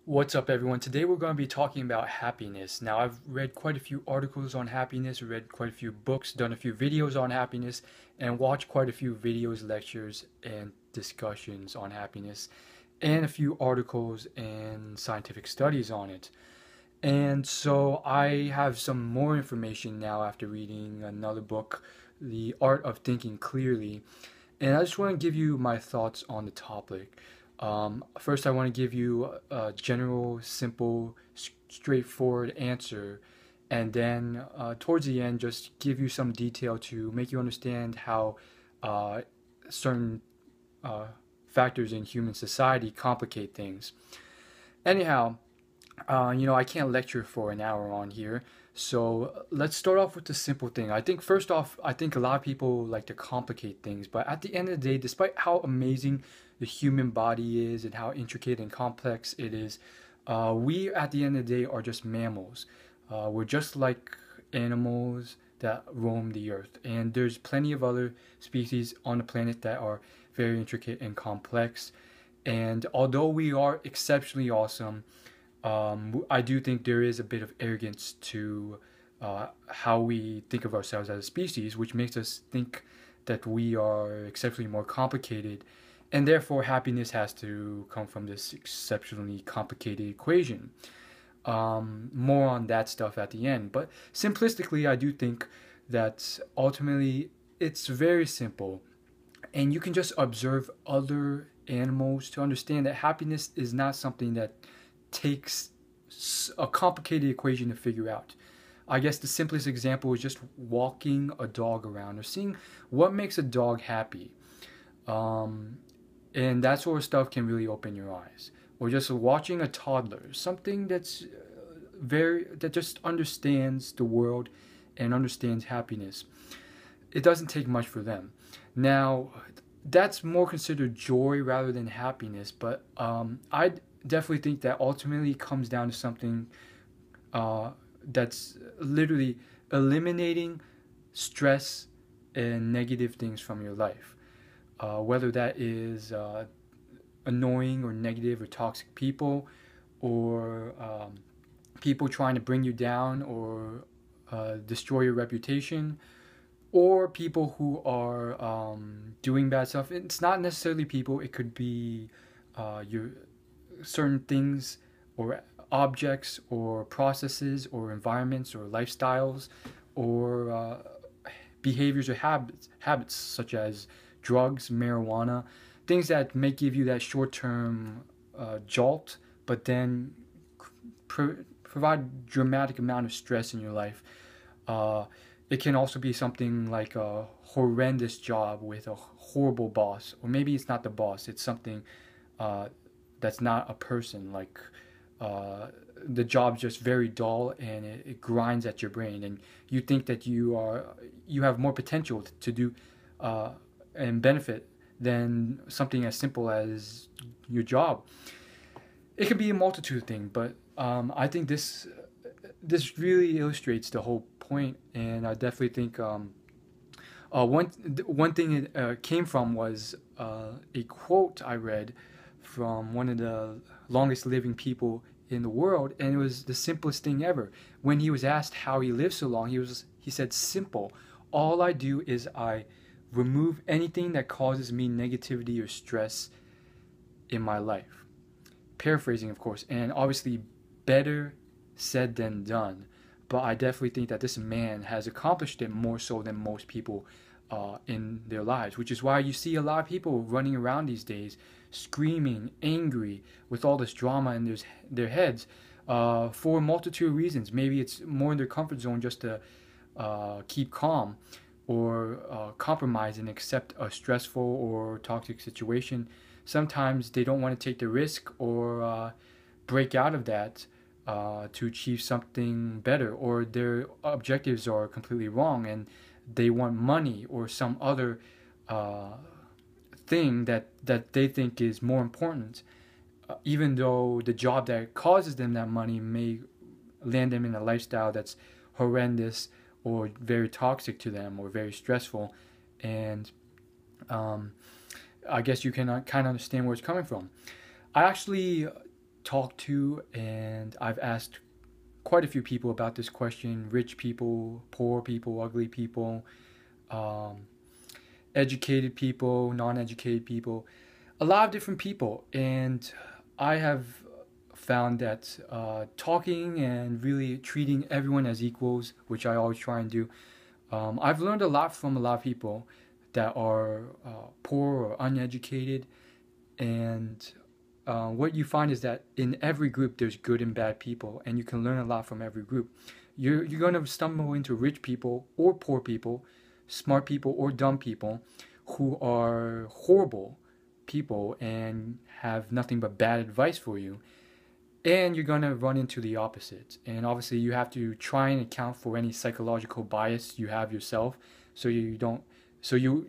What's up, everyone? Today we're going to be talking about happiness. Now, I've read quite a few articles on happiness, read quite a few books, done a few videos on happiness, and watched quite a few videos, lectures, and discussions on happiness, and a few articles and scientific studies on it. And so I have some more information now after reading another book, The Art of Thinking Clearly. And I just want to give you my thoughts on the topic. First, I want to give you a general, simple, straightforward answer, and then towards the end, just give you some detail to make you understand how uh, certain uh, factors in human society complicate things. Anyhow, I can't lecture for an hour on here. So let's start off with the simple thing. I think first off, I think a lot of people like to complicate things, but at the end of the day, despite how amazing the human body is and how intricate and complex it is, we at the end of the day are just mammals. We're just like animals that roam the earth, and there's plenty of other species on the planet that are very intricate and complex. And although we are exceptionally awesome, I do think there is a bit of arrogance to how we think of ourselves as a species, which makes us think that we are exceptionally more complicated, and therefore happiness has to come from this exceptionally complicated equation. More on that stuff at the end, but simplistically, I do think that ultimately it's very simple, and you can just observe other animals to understand that happiness is not something that takes a complicated equation to figure out. I guess the simplest example is just walking a dog around or seeing what makes a dog happy. Um, and that sort of stuff can really open your eyes. Or just watching a toddler, something that just understands the world and understands happiness. It doesn't take much for them. Now, that's more considered joy rather than happiness, but I definitely think that ultimately comes down to something uh, that's literally eliminating stress and negative things from your life. Whether that is annoying or negative or toxic people, or people trying to bring you down or destroy your reputation, or people who are doing bad stuff. It's not necessarily people, it could be your certain things or objects or processes or environments or lifestyles or behaviors or habits such as drugs, marijuana, things that may give you that short-term jolt, but then provide dramatic amount of stress in your life. It can also be something like a horrendous job with a horrible boss, or maybe it's not the boss, it's something uh, that's not a person. Like uh, the job's just very dull and it grinds at your brain, and you think that you have more potential to do uh, and benefit than something as simple as your job. It could be a multitude of things, but I think this really illustrates the whole point, and I definitely think one thing it came from was a quote I read from one of the longest living people in the world, and it was the simplest thing ever. When he was asked how he lived so long, he said, "Simple. All I do is I remove anything that causes me negativity or stress in my life." Paraphrasing, of course, and obviously better said than done. But I definitely think that this man has accomplished it more so than most people in their lives, which is why you see a lot of people running around these days screaming, angry, with all this drama in their heads for a multitude of reasons. Maybe it's more in their comfort zone just to keep calm or compromise and accept a stressful or toxic situation. Sometimes they don't want to take the risk or break out of that to achieve something better, or their objectives are completely wrong and they want money or some other uh, thing that they think is more important, even though the job that causes them that money may land them in a lifestyle that's horrendous or very toxic to them or very stressful. And um, I guess you can kind of understand where it's coming from. I actually talked to, and I've asked quite a few people about this question: rich people, poor people, ugly people, um, educated people, non-educated people, a lot of different people. And I have found that talking and really treating everyone as equals, which I always try and do, I've learned a lot from a lot of people that are poor or uneducated. And what you find is that in every group there's good and bad people, and you can learn a lot from every group. You're going to stumble into rich people or poor people, smart people or dumb people, who are horrible people and have nothing but bad advice for you. And you're going to run into the opposite. And obviously you have to try and account for any psychological bias you have yourself, so you don't, so you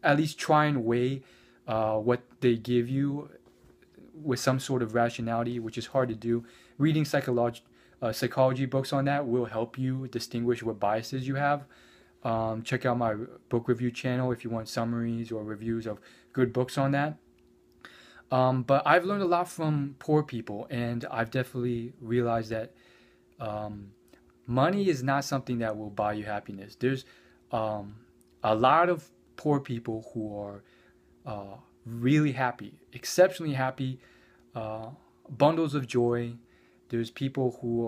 at least try and weigh what they give you with some sort of rationality, which is hard to do. Reading psychology books on that will help you distinguish what biases you have. Check out my book review channel if you want summaries or reviews of good books on that. But I've learned a lot from poor people, and I've definitely realized that money is not something that will buy you happiness. There's a lot of poor people who are really happy, exceptionally happy, bundles of joy. There's people who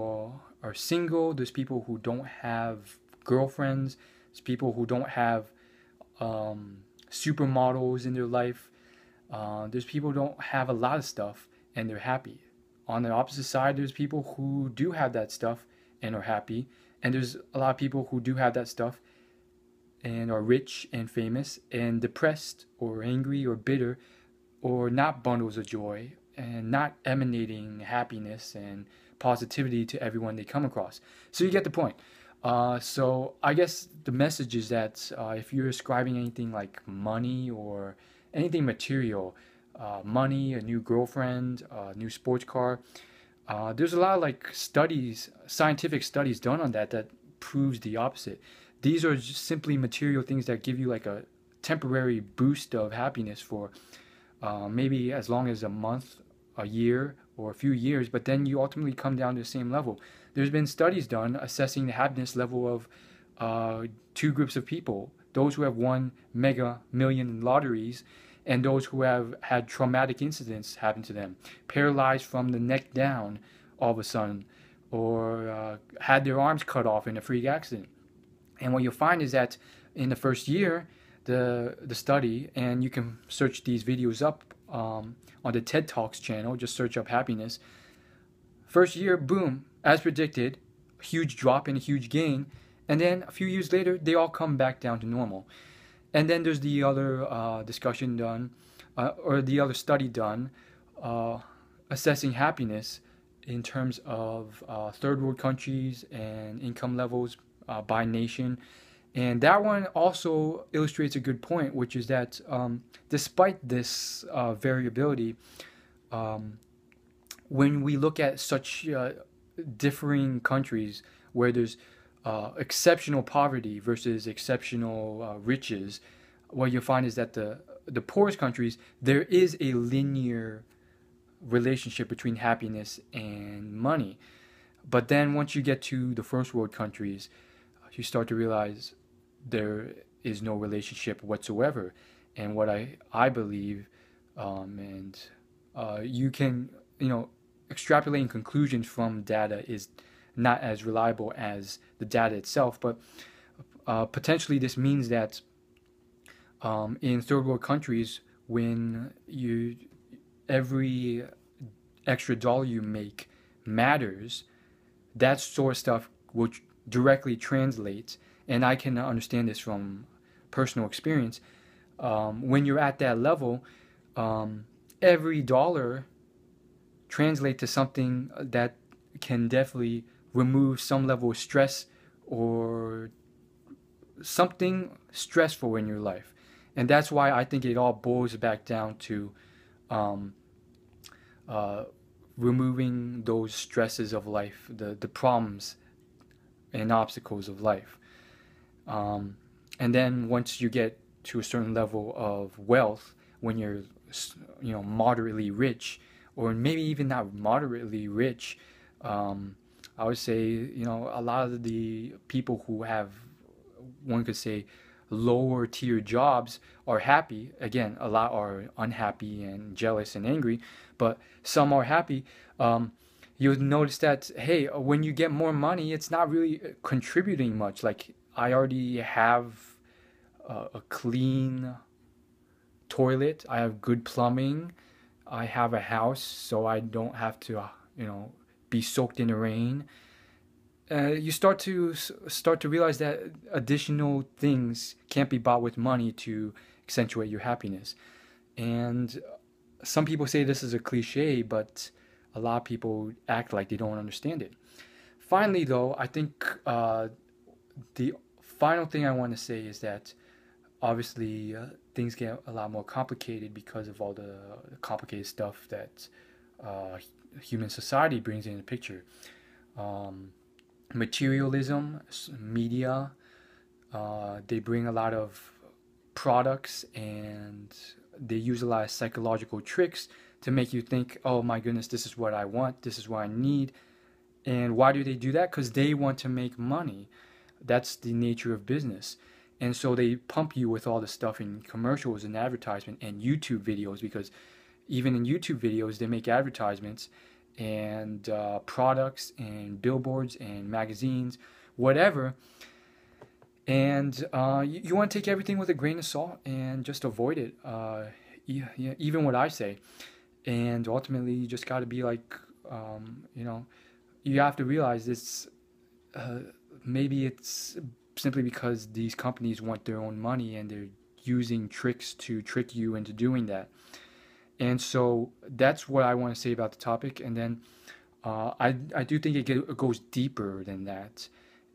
are single. There's people who don't have girlfriends. There's people who don't have supermodels in their life. There's people who don't have a lot of stuff and they're happy. On the opposite side, there's people who do have that stuff and are happy. And there's a lot of people who do have that stuff and are rich and famous and depressed or angry or bitter or not bundles of joy and not emanating happiness and positivity to everyone they come across. So you get the point. So I guess the message is that if you're ascribing anything like money or anything material, money, a new girlfriend, a new sports car, there's a lot of like studies, scientific studies done on that proves the opposite. These are just simply material things that give you like a temporary boost of happiness for maybe as long as a month, a year, or a few years, but then you ultimately come down to the same level. There's been studies done assessing the happiness level of two groups of people: those who have won mega million lotteries and those who have had traumatic incidents happen to them, paralyzed from the neck down all of a sudden, or had their arms cut off in a freak accident. And what you'll find is that in the first year, the study, and you can search these videos up on the TED Talks channel, just search up happiness. First year, boom, as predicted, huge drop and a huge gain. And then a few years later, they all come back down to normal. And then there's the other discussion done, or the other study done, assessing happiness in terms of third world countries and income levels by nation. And that one also illustrates a good point, which is that despite this variability, when we look at such differing countries where there's exceptional poverty versus exceptional riches, what you'll find is that the poorest countries, there is a linear relationship between happiness and money. But then once you get to the first world countries, you start to realize there is no relationship whatsoever. And what I believe, and you can, extrapolating conclusions from data is not as reliable as the data itself, but potentially this means that in third world countries, when every extra dollar you make matters, that sort of stuff will directly translate. And I can understand this from personal experience. When you're at that level, every dollar translates to something that can definitely remove some level of stress or something stressful in your life. And that's why I think it all boils back down to removing those stresses of life, the problems and obstacles of life. And then once you get to a certain level of wealth, when you're moderately rich or maybe even not moderately rich. I would say, a lot of the people who have, one could say, lower tier jobs are happy. Again, a lot are unhappy and jealous and angry, but some are happy. Um, you'll notice that, hey, when you get more money, it's not really contributing much. Like, I already have a clean toilet, I have good plumbing, I have a house, so I don't have to, be soaked in the rain. You start to realize that additional things can't be bought with money to accentuate your happiness. And some people say this is a cliche, but a lot of people act like they don't understand it. Finally, though, I think the final thing I want to say is that obviously things get a lot more complicated because of all the complicated stuff that uh, human society brings in the picture. Um, Materialism, media, they bring a lot of products, and they use a lot of psychological tricks to make you think, oh my goodness, this is what I want, this is what I need. And why do they do that? Because they want to make money. That's the nature of business. And so they pump you with all the stuff in commercials and advertisement and YouTube videos, because even in YouTube videos, they make advertisements and products and billboards and magazines, whatever. And you want to take everything with a grain of salt and just avoid it, even what I say. And ultimately, you just got to be like, you have to realize this. Uh, Maybe it's simply because these companies want their own money and they're using tricks to trick you into doing that. And so that's what I want to say about the topic. And then I do think it goes deeper than that.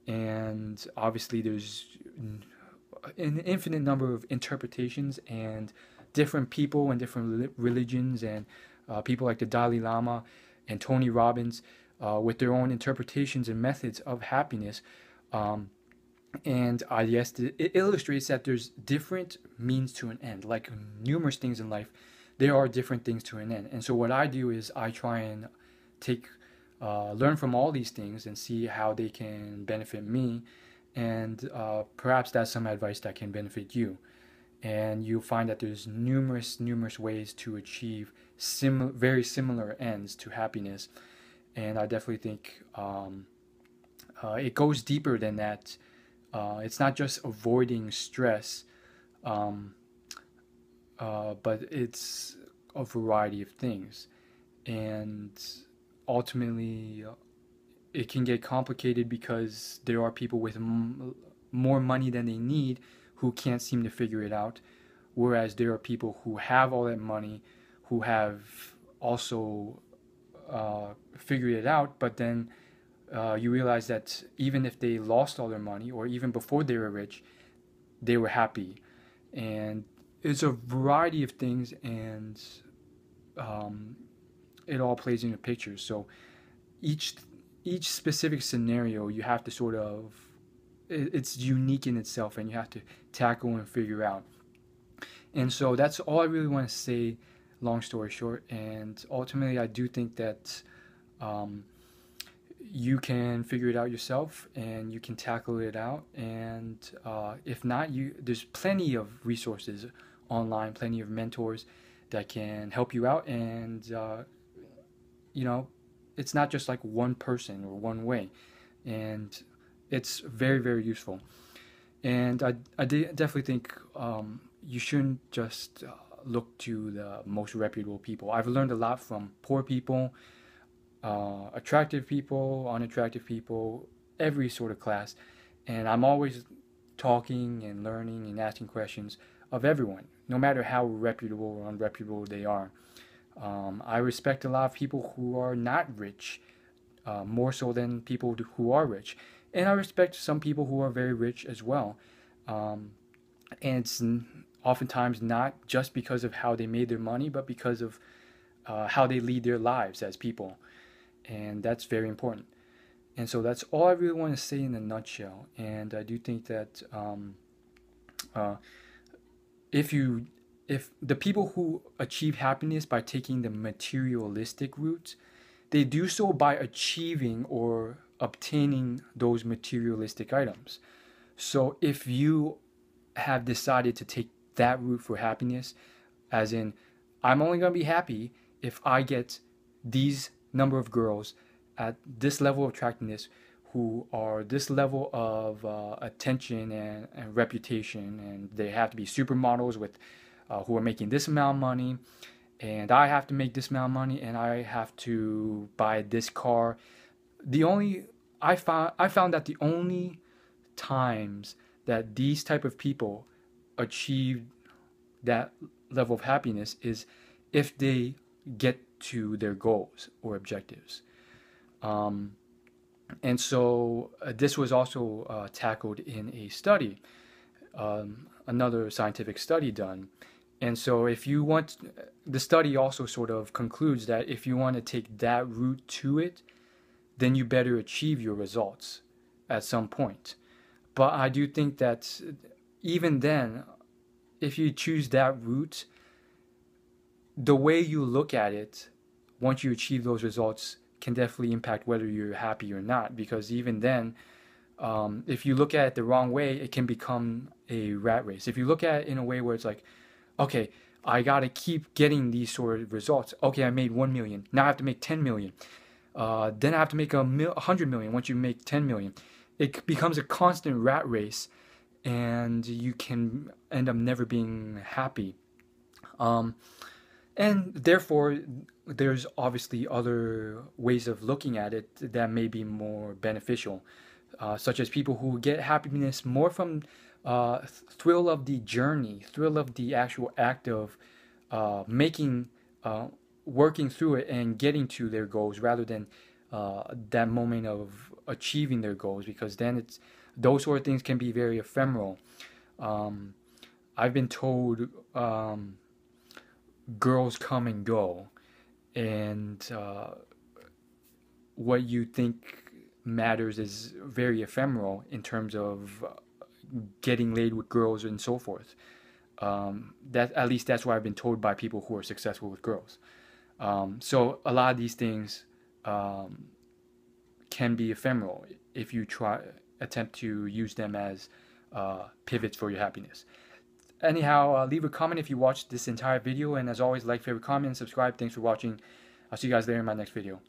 And obviously, there's an infinite number of interpretations and different people and different religions and people like the Dalai Lama and Tony Robbins with their own interpretations and methods of happiness. Um, and yes, it illustrates that there's different means to an end. Like numerous things in life, there are different things to an end. And so what I do is I try and take, learn from all these things and see how they can benefit me. And perhaps that's some advice that can benefit you. And you'll find that there's numerous ways to achieve very similar ends to happiness. And I definitely think it goes deeper than that. It's not just avoiding stress, um, but it's a variety of things. And ultimately, it can get complicated because there are people with more money than they need who can't seem to figure it out. Whereas there are people who have all that money who have also figured it out, but then you realize that even if they lost all their money, or even before they were rich, they were happy. And it's a variety of things, and it all plays into pictures. So each specific scenario, you have to sort of, it's unique in itself, and you have to tackle and figure out. And so that's all I really want to say, long story short. And ultimately, I do think that you can figure it out yourself, and you can tackle it out. And if not, there's plenty of resources online, plenty of mentors that can help you out. And it's not just like one person or one way, and it's very useful. And I definitely think you shouldn't just look to the most reputable people. I've learned a lot from poor people, attractive people, unattractive people, every sort of class. And I'm always talking and learning and asking questions of everyone, no matter how reputable or unreputable they are. I respect a lot of people who are not rich, more so than people who are rich. And I respect some people who are very rich as well. And it's oftentimes not just because of how they made their money, but because of how they lead their lives as people. And that's very important. And so that's all I really want to say in a nutshell. And I do think that uh, if you if the people who achieve happiness by taking the materialistic route, they do so by achieving or obtaining those materialistic items. So if you have decided to take that route for happiness, as in, I'm only going to be happy if I get these number of girls at this level of attractiveness who are this level of attention and reputation, and they have to be supermodels with who are making this amount of money, and I have to make this amount of money, and I have to buy this car. The only I found that the only times that these type of people achieve that level of happiness is if they get to their goals or objectives. Um, and so this was also tackled in a study, another scientific study done. And so if you want, the study also sort of concludes that if you want to take that route to it, then you better achieve your results at some point. But I do think that even then, if you choose that route, the way you look at it, once you achieve those results, can definitely impact whether you're happy or not. Because even then, if you look at it the wrong way, it can become a rat race. If you look at it in a way where it's like, okay, I gotta keep getting these sort of results. Okay, I made 1 million. Now I have to make 10 million. Then I have to make 100 million. Once you make 10 million, it becomes a constant rat race, and you can end up never being happy. Um, and therefore, there's obviously other ways of looking at it that may be more beneficial, such as people who get happiness more from thrill of the journey, thrill of the actual act of making, working through it and getting to their goals, rather than that moment of achieving their goals, because then it's those sort of things can be very ephemeral. Um, I've been told girls come and go, and what you think matters is very ephemeral in terms of getting laid with girls and so forth. That at least that's what I've been told by people who are successful with girls. So a lot of these things can be ephemeral if you try attempt to use them as pivots for your happiness. Anyhow, leave a comment if you watched this entire video, and as always, like, favorite, comment, and subscribe. Thanks for watching. I'll see you guys later in my next video.